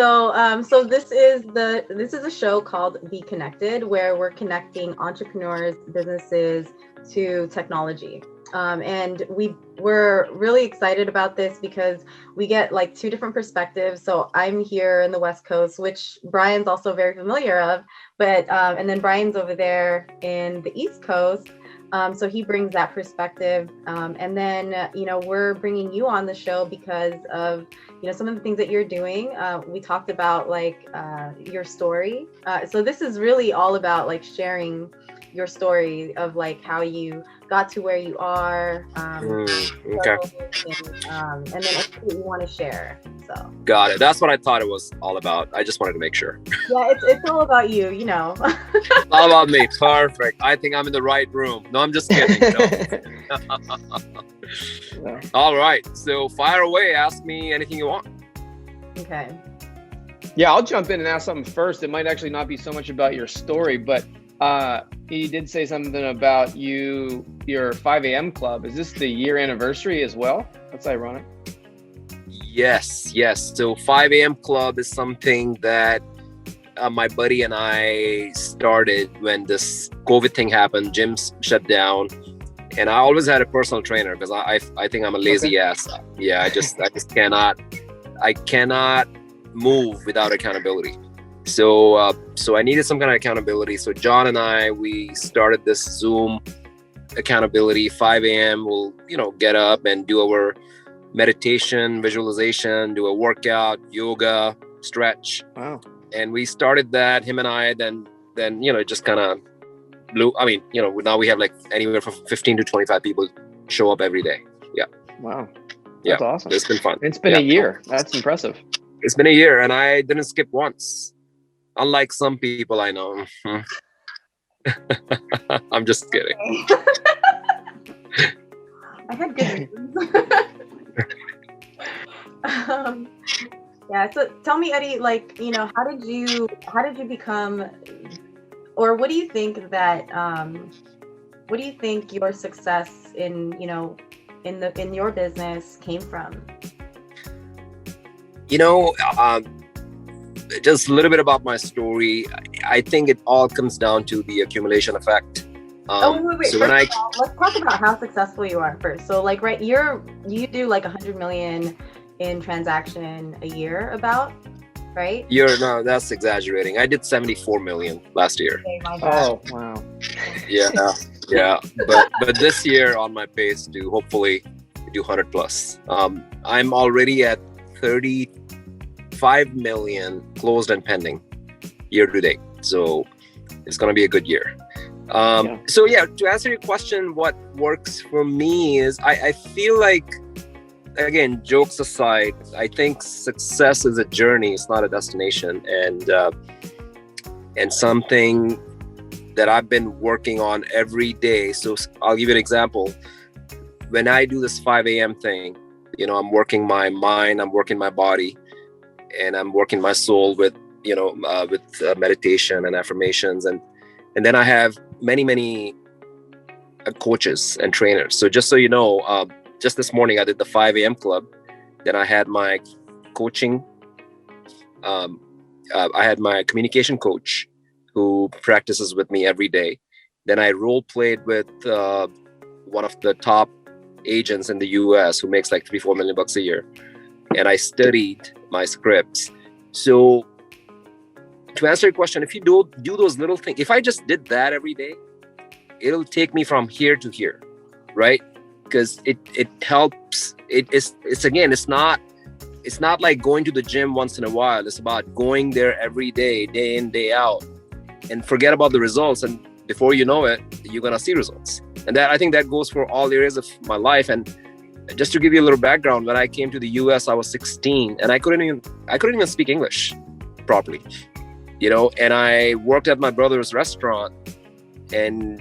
So this is a show called Be Connected, where we're connecting entrepreneurs, businesses to technology. And we're really excited about this because we get like two different perspectives. So I'm here in the West Coast, which Brian's also very familiar of, but and then Brian's over there in the East Coast. So he brings that perspective. And then, we're bringing you on the show because of, some of the things that you're doing. We talked about like your story. So this is really all about like sharing your story of like how you got to where you are. Okay. And then everything that you want to share. So. Got it. That's what I thought it was all about. I just wanted to make sure. Yeah, it's all about you, It's all about me. Perfect. I think I'm in the right room. No, I'm just kidding. No. All right. So fire away. Ask me anything you want. Okay. Yeah, I'll jump in and ask something first. It might actually not be so much about your story, but he did say something about your 5 a.m. club. Is this the year anniversary as well? That's ironic. Yes. So 5 a.m. club is something that my buddy and I started when this COVID thing happened. Gyms shut down, and I always had a personal trainer because I think I'm a lazy ass. Yeah, I just cannot move without accountability. So I needed some kind of accountability. So John and I, we started this Zoom accountability. 5 a.m. We'll get up and do our meditation, visualization, do a workout, yoga, stretch. Wow. And we started that, him and I, then it just kind of blew. I mean, now we have like anywhere from 15 to 25 people show up every day. Yeah. Wow. That's awesome. It's been fun. It's been a year. That's impressive. It's been a year and I didn't skip once. Unlike some people I know. I'm just kidding. I had good news. Yeah. So tell me, Eddie, like, how did you become, or what do you think your success in your business came from? Just a little bit about my story. I think it all comes down to the accumulation effect. Wait. So let's talk about how successful you are first. So like, right, you do like 100 million in transaction a year about, right? No, that's exaggerating. I did 74 million last year. Okay, my bad. Oh, wow. Yeah. But this year on my pace to hopefully do 100 plus. I'm already at 35 million closed and pending year to date. So it's going to be a good year. So to answer your question, what works for me is I feel like, again, jokes aside, I think success is a journey. It's not a destination. And something that I've been working on every day. So I'll give you an example. When I do this 5 a.m. thing, I'm working my mind, I'm working my body, and I'm working my soul with meditation and affirmations. And then I have many coaches and trainers. So just so you know, just this morning I did the 5 a.m. club. Then I had my coaching. I had my communication coach who practices with me every day. Then I role played with one of the top agents in the US who makes like $3-4 million a year. And I studied my scripts. So to answer your question, if you do those little things, if I just did that every day, it'll take me from here to here, right? Because it helps. It's not like going to the gym once in a while. It's about going there every day in, day out, and forget about the results. And before you know it, you're gonna see results. And I think that goes for all areas of my life. And just to give you a little background, when I came to the US, I was 16 and I couldn't even speak English properly, and I worked at my brother's restaurant and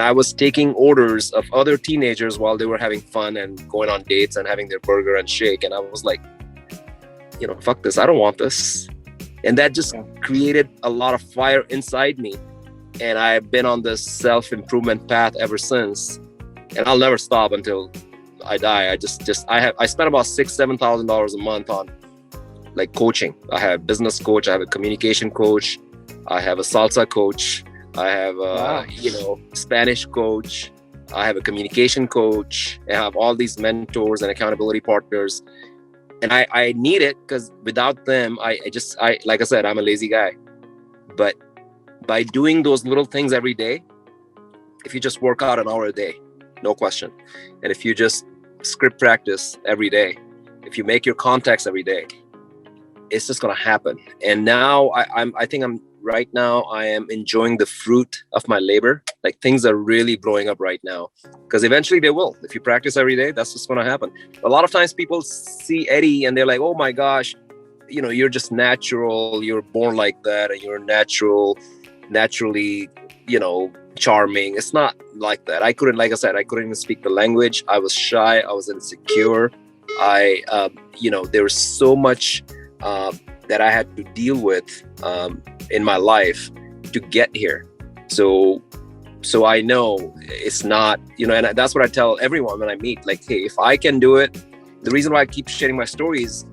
I was taking orders of other teenagers while they were having fun and going on dates and having their burger and shake. And I was like, fuck this. I don't want this. And that just created a lot of fire inside me. And I've been on this self-improvement path ever since. And I'll never stop until I die. I spent about $6,000-7,000 a month on like coaching. I have a business coach, I have a communication coach, I have a salsa coach, I have a Spanish coach, I have a communication coach, I have all these mentors and accountability partners. And I need it because without them, I like I said, I'm a lazy guy. But by doing those little things every day, if you just work out an hour a day, no question. And if you just script practice every day, if you make your contacts every day, it's just gonna happen. And now I think right now I am enjoying the fruit of my labor. Like things are really blowing up right now because eventually they will. If you practice every day, that's what's gonna happen. A lot of times people see Eddie and they're like, oh my gosh, you're just natural, you're born like that, and you're naturally, charming. It's not like that. I couldn't even speak the language. I was shy, I was insecure. There was so much that I had to deal with in my life to get here. So I know it's not, and that's what I tell everyone when I meet, like, hey, if I can do it, the reason why I keep sharing my stories,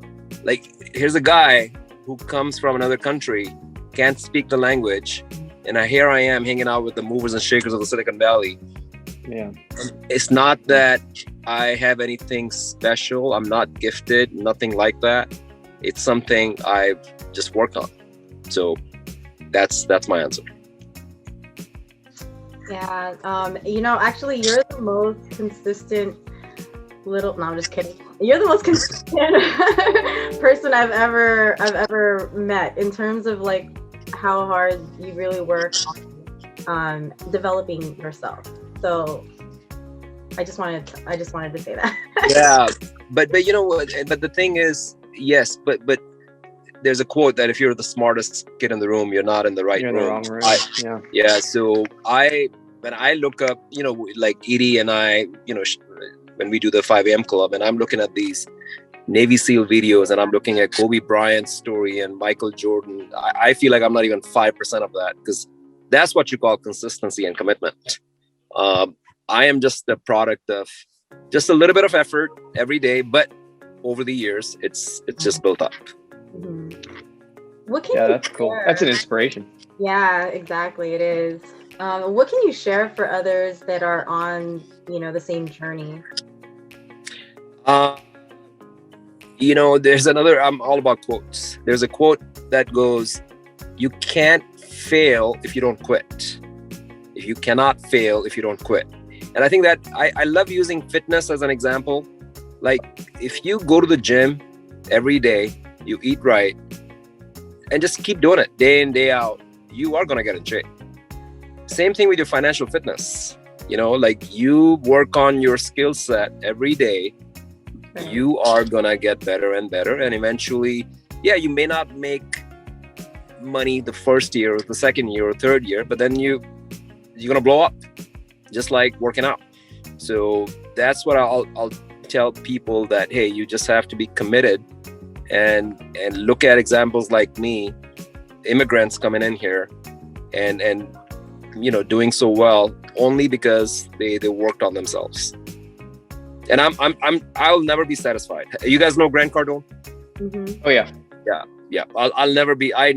like, here's a guy who comes from another country, can't speak the language, and here I am hanging out with the movers and shakers of the Silicon Valley. Yeah. It's not that I have anything special. I'm not gifted, nothing like that. It's something I've just worked on. So that's my answer. Yeah. Actually, you're the most consistent no, I'm just kidding. You're the most consistent person I've ever met in terms of like how hard you really work on developing yourself. So I just wanted to say that. Yeah, but you know what? But the thing is, yes, but there's a quote that if you're the smartest kid in the room, you're not in the right room. You're in the wrong room. Yeah. So when I look up, like Edie and I, when we do the 5 a.m. club, and I'm looking at these Navy SEAL videos, and I'm looking at Kobe Bryant's story and Michael Jordan, I feel like I'm not even 5% of that, because that's what you call consistency and commitment. I am just the product of just a little bit of effort every day, but over the years, it's just built up. Mm-hmm. That's cool. That's an inspiration. Yeah, exactly. It is. What can you share for others that are on, the same journey? There's another, I'm all about quotes. There's a quote that goes, you can't fail if you don't quit. You cannot fail if you don't quit. And I think that I love using fitness as an example. Like, if you go to the gym every day, you eat right, and just keep doing it day in, day out, you are going to get in shape. Same thing with your financial fitness. Like, you work on your skill set every day, you are going to get better and better. And eventually, you may not make money the first year or the second year or third year, but then you're going to blow up, just like working out. So that's what I'll tell people, that, hey, you just have to be committed and look at examples like me, immigrants coming in here and doing so well only because they worked on themselves. And I'll never be satisfied. You guys know Grant Cardone? Mm-hmm. Oh yeah. I'll never be. I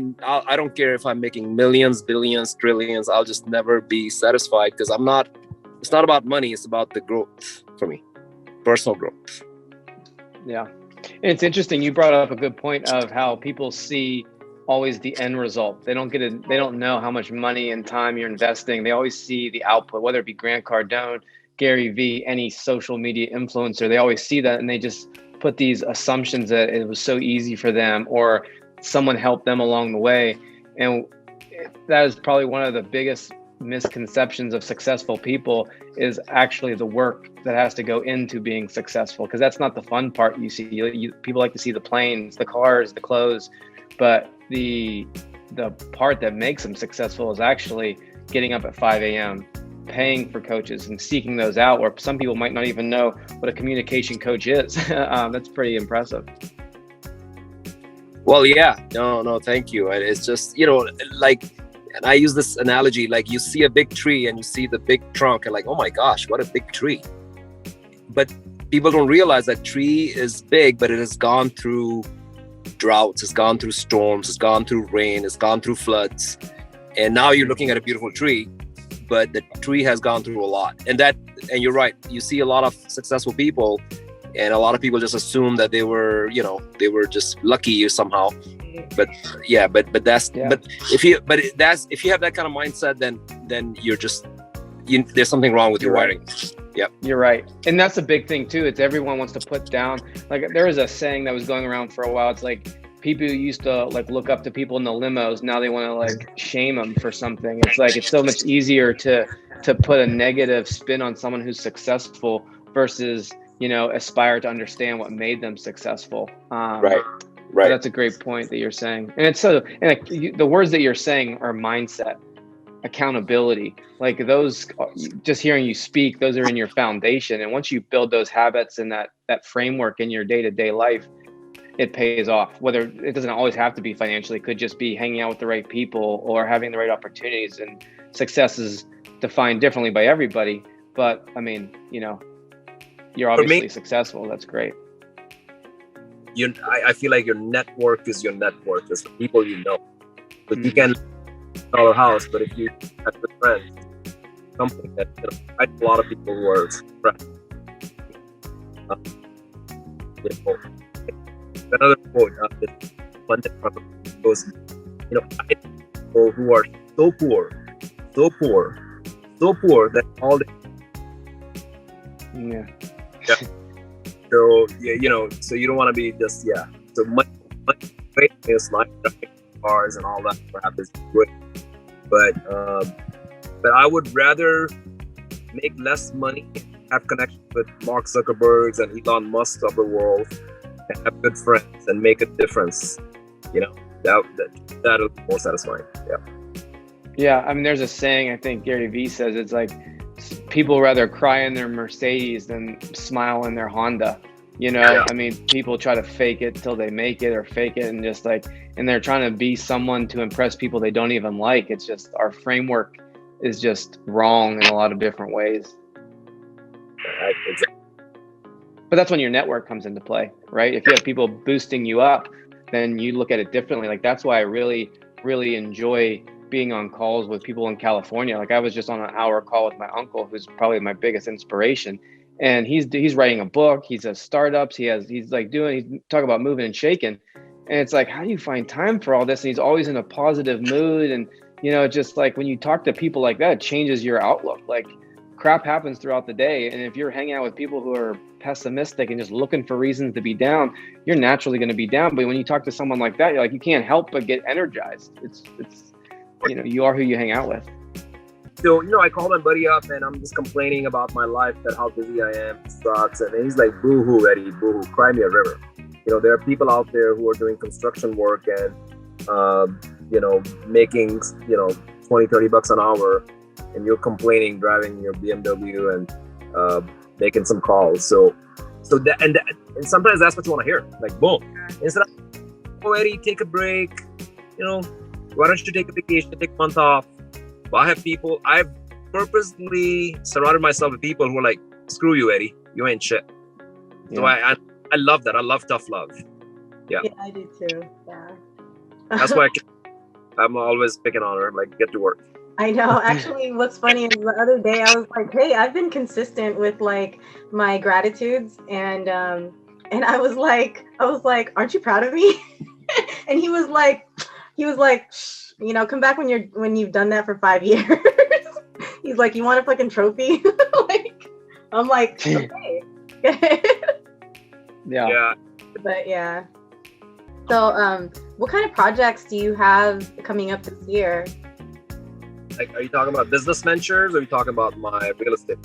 don't care if I'm making millions, billions, trillions. I'll just never be satisfied, because I'm not. It's not about money. It's about the growth for me, personal growth. Yeah, and it's interesting. You brought up a good point of how people see always the end result. They don't get it. They don't know how much money and time you're investing. They always see the output, whether it be Grant Cardone, Gary Vee, any social media influencer. They always see that, and they just put these assumptions that it was so easy for them, or someone helped them along the way. And that is probably one of the biggest misconceptions of successful people, is actually the work that has to go into being successful, because that's not the fun part. You see, people like to see the planes, the cars, the clothes, but the part that makes them successful is actually getting up at 5 a.m., paying for coaches and seeking those out, where some people might not even know what a communication coach is. That's pretty impressive. Well, yeah, no, thank you. And it's just, like, and I use this analogy, like, you see a big tree and you see the big trunk and like, oh my gosh, what a big tree. But people don't realize that tree is big, but it has gone through droughts, it's gone through storms, it's gone through rain, it's gone through floods, and now you're looking at a beautiful tree, but the tree has gone through a lot. And you're right, you see a lot of successful people, and a lot of people just assume that they were just lucky somehow. But if you have that kind of mindset, then there's something wrong with your wiring. Yep. You're right. And that's a big thing too. It's everyone wants to put down, like there was a saying that was going around for a while. It's like people who used to like look up to people in the limos. Now they want to like shame them for something. It's like, it's so much easier to put a negative spin on someone who's successful versus, aspire to understand what made them successful. Right. So that's a great point that you're saying. And it's the words that you're saying are mindset, accountability, like those, just hearing you speak, those are in your foundation. And once you build those habits and that framework in your day-to-day life, it pays off. Whether it doesn't always have to be financially, it could just be hanging out with the right people or having the right opportunities. And success is defined differently by everybody. But I mean, you're obviously successful. That's great. I feel like your network is your network. It's the people you know. But you can sell a house, but if you have good friends, something that I know a lot of people who are friends. Another quote this Monday goes, I know people who are so poor that all they So you don't want to be just So much great is like cars and all that crap is great, but I would rather make less money, have connections with Mark Zuckerbergs and Elon Musk of the world, and have good friends and make a difference. That'll be more satisfying. Yeah. I mean, there's a saying I think Gary Vee says, it's like people rather cry in their Mercedes than smile in their Honda. I mean, people try to fake it till they make it, or fake it and just and they're trying to be someone to impress people they don't even like. It's just, our framework is just wrong in a lot of different ways. But that's when your network comes into play, right? If you have people boosting you up, then you look at it differently. Like, that's why I really, really enjoy being on calls with people in California. Like, I was just on an hour call with my uncle, who's probably my biggest inspiration. And he's writing a book. He's a startups. He's talking about moving and shaking. And it's like, how do you find time for all this? And he's always in a positive mood. And, just like when you talk to people like that, it changes your outlook. Like, crap happens throughout the day. And if you're hanging out with people who are pessimistic and just looking for reasons to be down, you're naturally going to be down. But when you talk to someone like that, you're like, you can't help but get energized. It's you are who you hang out with. So, I call my buddy up and I'm just complaining about my life, that how busy I am, it sucks. And he's like, boo-hoo, Eddie, boo-hoo, cry me a river. There are people out there who are doing construction work and, making, $20-30 an hour, and you're complaining, driving your BMW and making some calls. So and sometimes that's what you want to hear. Like, boom. Instead of, oh, Eddie, take a break. Why don't you take a vacation, take a month off? Well, I've purposely surrounded myself with people who are like, screw you, Eddie, you ain't shit. Yeah. So I love that. I love tough love. Yeah, I do too. Yeah. That's why I'm always picking on her, like, get to work. I know. Actually, what's funny is the other day I was like, hey, I've been consistent with like my gratitudes, and I was like, aren't you proud of me? And he was like, shh, come back when you've done that for 5 years. He's like, you want a fucking trophy? I'm like, okay. Yeah. But yeah. So, what kind of projects do you have coming up this year? Like, are you talking about business ventures, or are you talking about my real estate?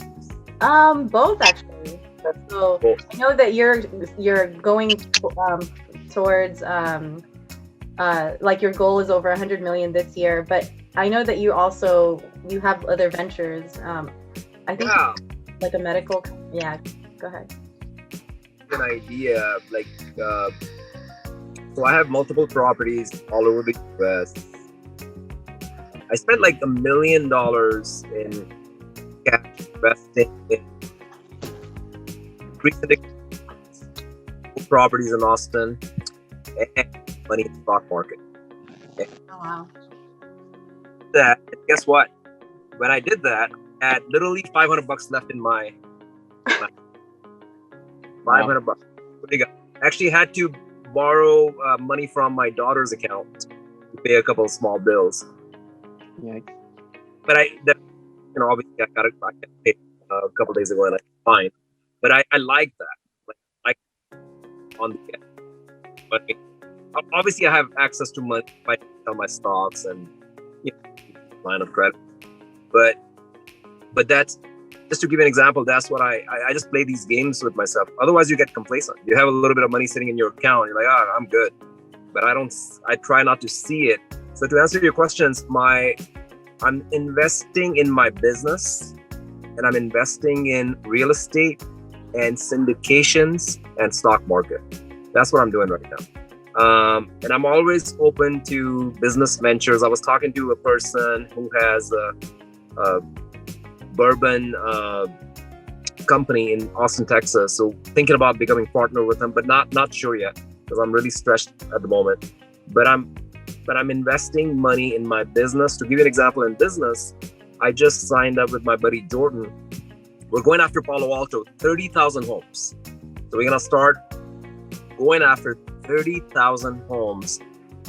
Both actually. So both. I know that you're going towards like your goal is over 100 million this year, but I know that you have other ventures. I think like a medical. Yeah, go ahead. An idea, like, so I have multiple properties all over the US. I spent like $1 million in cash investing in recent properties in Austin, and money in the stock market. Okay. Oh, wow. That, and guess what? When I did that, I had literally $500 left in my 500 bucks. What do you got? Actually had to borrow money from my daughter's account to pay a couple of small bills. Yeah. But obviously I got paid a couple of days ago and I'm fine. But I like that. Like on the end. But obviously I have access to money if I sell my stocks and line of credit. But that's just to give you an example. That's what I just play these games with myself. Otherwise, you get complacent. You have a little bit of money sitting in your account. You're like, I'm good. But I try not to see it. So to answer your questions, I'm investing in my business, and I'm investing in real estate and syndications and stock market. That's what I'm doing right now. And I'm always open to business ventures. I was talking to a person who has a bourbon company in Austin, Texas. So thinking about becoming partner with them, but not sure yet because I'm really stressed at the moment. But I'm investing money in my business. To give you an example, in business, I just signed up with my buddy Jordan. We're going after Palo Alto, 30,000 homes. So we're gonna start going after 30,000 homes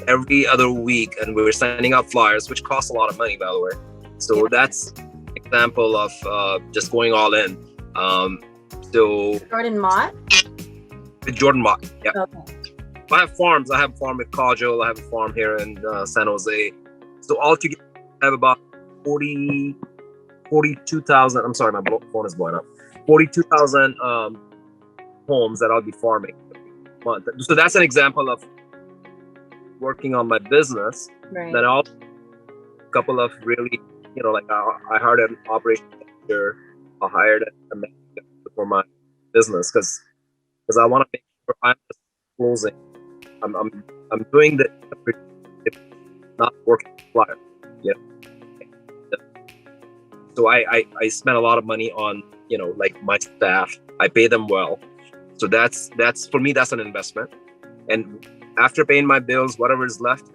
every other week, and we're sending out flyers, which costs a lot of money, by the way. So that's an example of just going all in. So Jordan Mott? With Jordan Mott, yeah. Okay. I have farms. I have a farm with Kajal. I have a farm here in San Jose. So altogether, I have about 42,000. I'm sorry, my phone is blowing up. 42,000 homes that I'll be farming every month. So that's an example of working on my business. Right. Then I'll a couple of really, like I hired an operation manager. I hired a manager for my business because I want to make sure I'm just closing. I'm doing the not working flyer. Yeah. So I spend a lot of money on like my staff. I pay them well. So that's for me, that's an investment. And after paying my bills, whatever is left,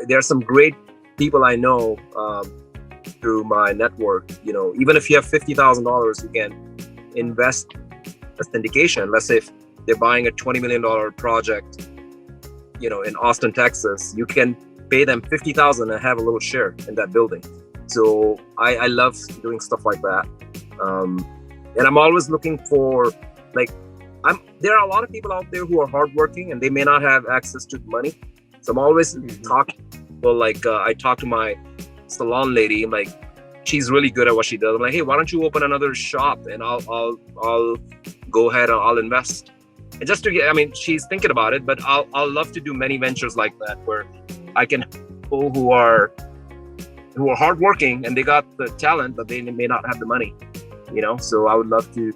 there are some great people I know through my network. Even if you have $50,000, you can invest a syndication. Let's say if they're buying a $20 million project, in Austin, Texas, you can pay them $50,000 and have a little share in that building. So I love doing stuff like that. And I'm always looking for, there are a lot of people out there who are hardworking and they may not have access to money. So I'm always talking. Well, I talk to my salon lady. I'm like, she's really good at what she does. I'm like, hey, why don't you open another shop and I'll go ahead and I'll invest. And just to get, she's thinking about it, but I'll love to do many ventures like that where I can people who are hardworking and they got the talent, but they may not have the money. So I would love to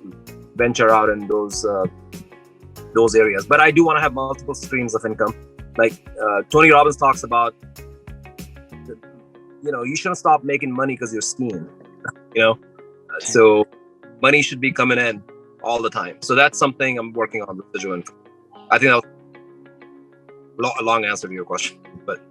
venture out in those areas. But I do want to have multiple streams of income. Tony Robbins talks about, you shouldn't stop making money because you're skiing. So money should be coming in all the time. So that's something I'm working on with residual income. I think that was a long answer to your question, but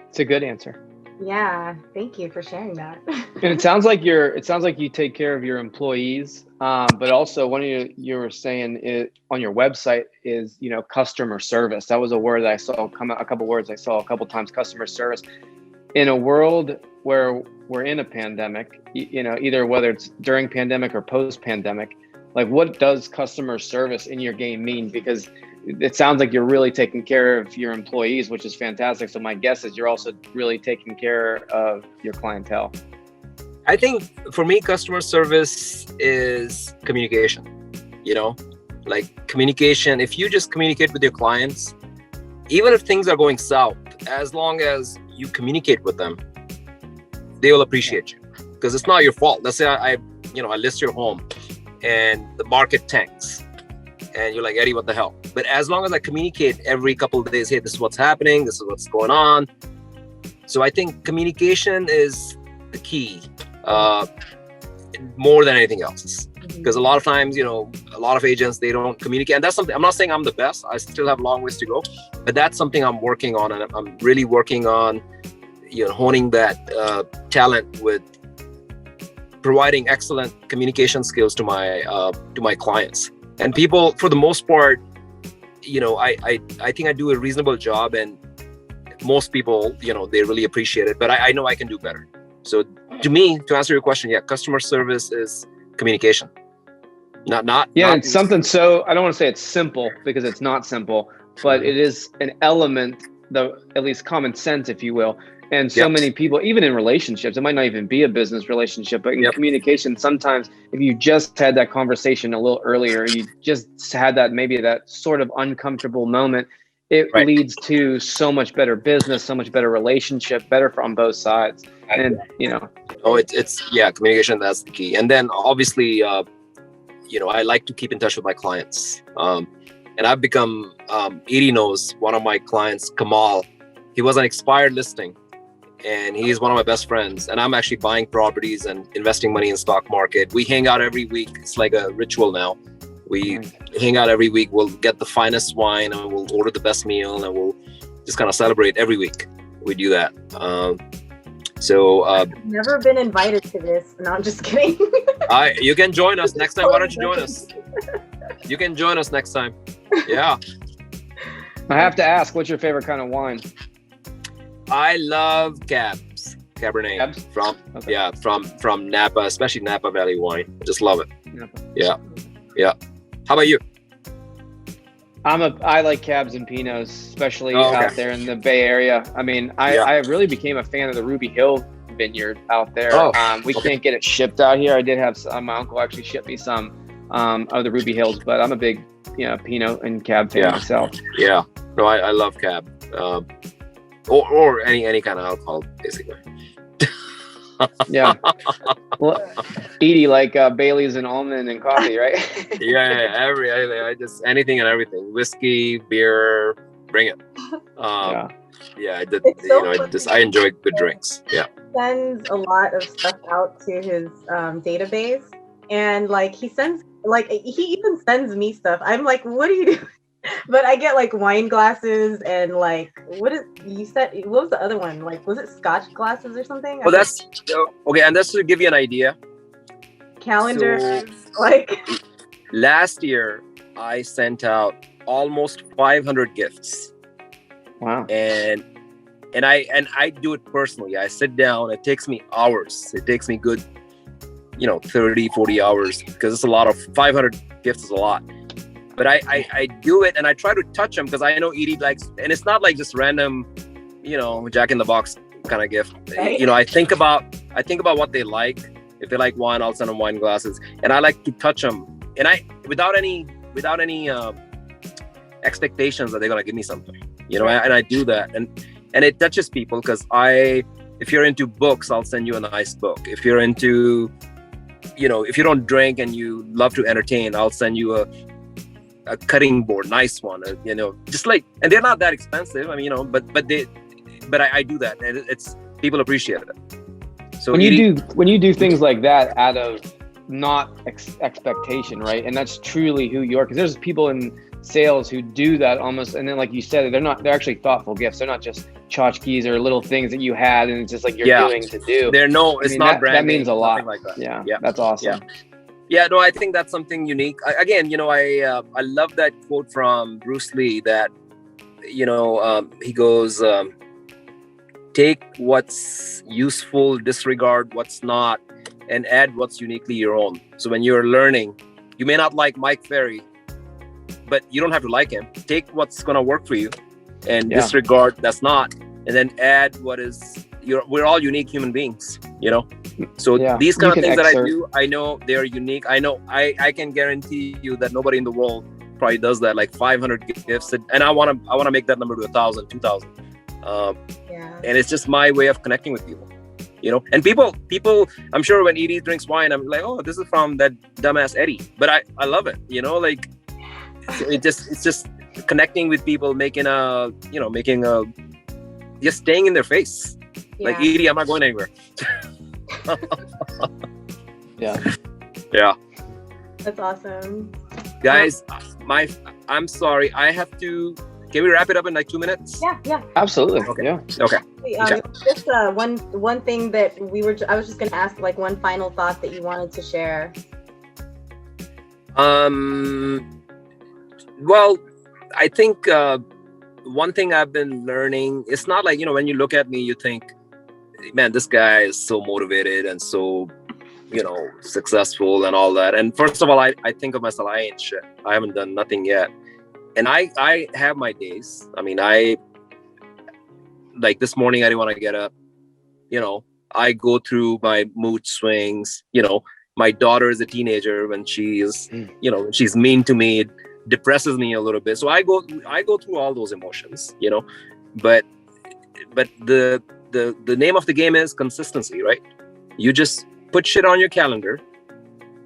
it's a good answer. Yeah, thank you for sharing that. And it sounds like you take care of your employees, but also one of you were saying on your website is customer service. That was a word that I saw come out. A couple words I saw a couple times. Customer service. In a world where we're in a pandemic, either whether it's during pandemic or post pandemic, what does customer service in your game mean? Because it sounds like you're really taking care of your employees, which is fantastic. So my guess is you're also really taking care of your clientele. I think for me, customer service is communication, communication. If you just communicate with your clients, even if things are going south, as long as you communicate with them, they will appreciate you because it's not your fault. Let's say I list your home and the market tanks and you're like, Eddie, what the hell? But as long as I communicate every couple of days, hey, this is what's happening, this is what's going on. So I think communication is the key more than anything else. because a lot of times, a lot of agents, they don't communicate. And that's something, I'm not saying I'm the best. I still have a long ways to go, but that's something I'm working on. And I'm really working on, honing that talent with providing excellent communication skills to my clients. And people, for the most part, I think I do a reasonable job, and most people, they really appreciate it, but I know I can do better. So to me, to answer your question, yeah, customer service is communication. It's something, so I don't want to say it's simple, because it's not simple, but it is an element, at least common sense, if you will. And so many people, even in relationships, it might not even be a business relationship, but in communication, sometimes if you just had that conversation a little earlier, you just had that sort of uncomfortable moment, it leads to so much better business, so much better relationship, better on both sides. And, it's communication, that's the key. And then obviously, I like to keep in touch with my clients. And I've become, Edie knows one of my clients, Kamal, he was an expired listing. And he's one of my best friends, and I'm actually buying properties and investing money in stock market. We hang out every week. It's like a ritual now. We hang out every week. We'll get the finest wine, and we'll order the best meal, and we'll just kind of celebrate every week. We do that. I've never been invited to this. No, I'm just kidding. You can join us next time. Why don't you join us? You can join us next time. Yeah. I have to ask, what's your favorite kind of wine? I love Cabernet from Napa, especially Napa Valley wine. Just love it. Napa. Yeah. How about you? I like Cabs and Pinots, especially out there in the Bay Area. I mean, I really became a fan of the Ruby Hill vineyard out there. We can't get it shipped out here. I did have my uncle actually ship me some of the Ruby Hills, but I'm a big Pinot and Cab fan myself. Yeah. No, I love Cab. Or any kind of alcohol, basically. Yeah. Well, Edie, like Bailey's and almond and coffee, right? I just anything and everything. Whiskey, beer, bring it. I enjoy good drinks. Yeah. He sends a lot of stuff out to his database, and he even sends me stuff. I'm like, what do you do? But I get like wine glasses and like, what was the other one? Like, was it Scotch glasses or something? Well, that's okay. And that's to give you an idea. Calendars, last year I sent out almost 500 gifts. Wow. And I do it personally. I sit down, it takes me hours. It takes me good, 30, 40 hours, because it's a lot of 500 gifts is a lot. But I do it, and I try to touch them, because I know Edie likes, and it's not like just random, Jack in the Box kind of gift. Right. I think about what they like. If they like wine, I'll send them wine glasses, and I like to touch them, and without any expectations that they're gonna give me something, and I do that, and it touches people, because if you're into books, I'll send you a nice book. If you're into, if you don't drink and you love to entertain, I'll send you a cutting board, nice one, just like, and they're not that expensive. I mean, but I do that, and it's people appreciate it. So when you do things like that out of not expectation, right? And that's truly who you are, because there's people in sales who do that almost, and then like you said, they're actually thoughtful gifts. They're not just tchotchkes or little things that you had and it's just like you're doing to do. It's not branding. That means a lot. Like that. Yeah, that's awesome. Yeah, no, I think that's something unique. I love that quote from Bruce Lee that, he goes, take what's useful, disregard what's not, and add what's uniquely your own. So when you're learning, you may not like Mike Ferry, but you don't have to like him. Take what's going to work for you and disregard that's not, and then add what is we're all unique human beings, So these kind of things that I do, I know they're unique. I know I can guarantee you that nobody in the world probably does that, like 500 gifts. And I want to make that number to 1,000, 2,000. And it's just my way of connecting with people, and people, I'm sure when Edie drinks wine, I'm like, oh, this is from that dumbass Eddie, but I love it, it's just connecting with people, just staying in their face. Like, Edie, I'm not going anywhere. Yeah. That's awesome. Guys, I'm sorry. I have to. Can we wrap it up in like 2 minutes? Yeah. Absolutely. Okay. Yeah. Okay. Just one thing that I was just going to ask, like, one final thought that you wanted to share. Well, I think one thing I've been learning, it's not like, when you look at me, you think, man, this guy is so motivated and so, successful and all that. And first of all, I think of myself, I ain't shit. I haven't done nothing yet. And I have my days. I mean, like this morning, I didn't want to get up. I go through my mood swings. My daughter is a teenager. When she is, she's mean to me, it depresses me a little bit. So I go through all those emotions, but the name of the game is consistency, right? You just put shit on your calendar,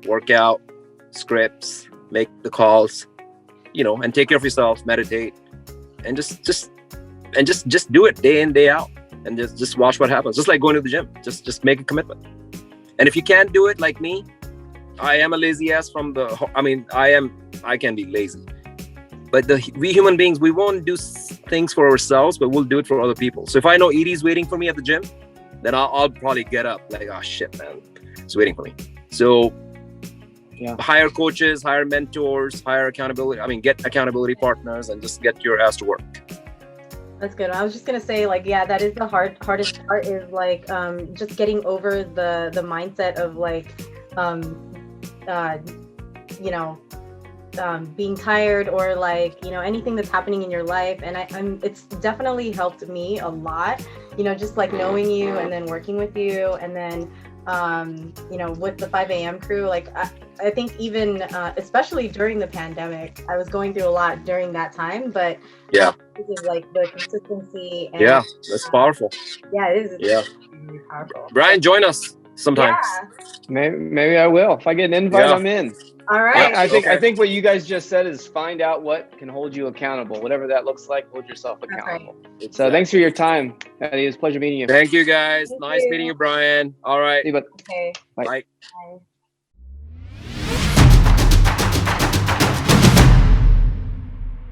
work out, scripts, make the calls, and take care of yourself, meditate, and just do it day in, day out, and just watch what happens. Just like going to the gym, just make a commitment. And if you can't do it like me, I am a lazy ass I can be lazy, but we human beings, we won't do things for ourselves, but we'll do it for other people. So if I know Edie's waiting for me at the gym, then I'll probably get up like, oh shit, man, it's waiting for me. So hire coaches, hire mentors, hire accountability. Get accountability partners, and just get your ass to work. That's good. I was just gonna say, like, yeah, that is the hardest part, is like just getting over the mindset of like being tired, or like anything that's happening in your life. And it's definitely helped me a lot, just like knowing you and then working with you, and then with the 5 a.m. crew. Like I think even especially during the pandemic, I was going through a lot during that time, but this is like the consistency. And, that's powerful. It is. It's really powerful. Brian, join us sometimes. Maybe I will. If I get an invite, I'm in. All right. I think what you guys just said is find out what can hold you accountable. Whatever that looks like, hold yourself accountable. Right. So thanks for your time, Eddie. It was a pleasure meeting you. Thank you, guys. Nice meeting you, Brian. All right. See you, bud. Okay. Bye. Bye.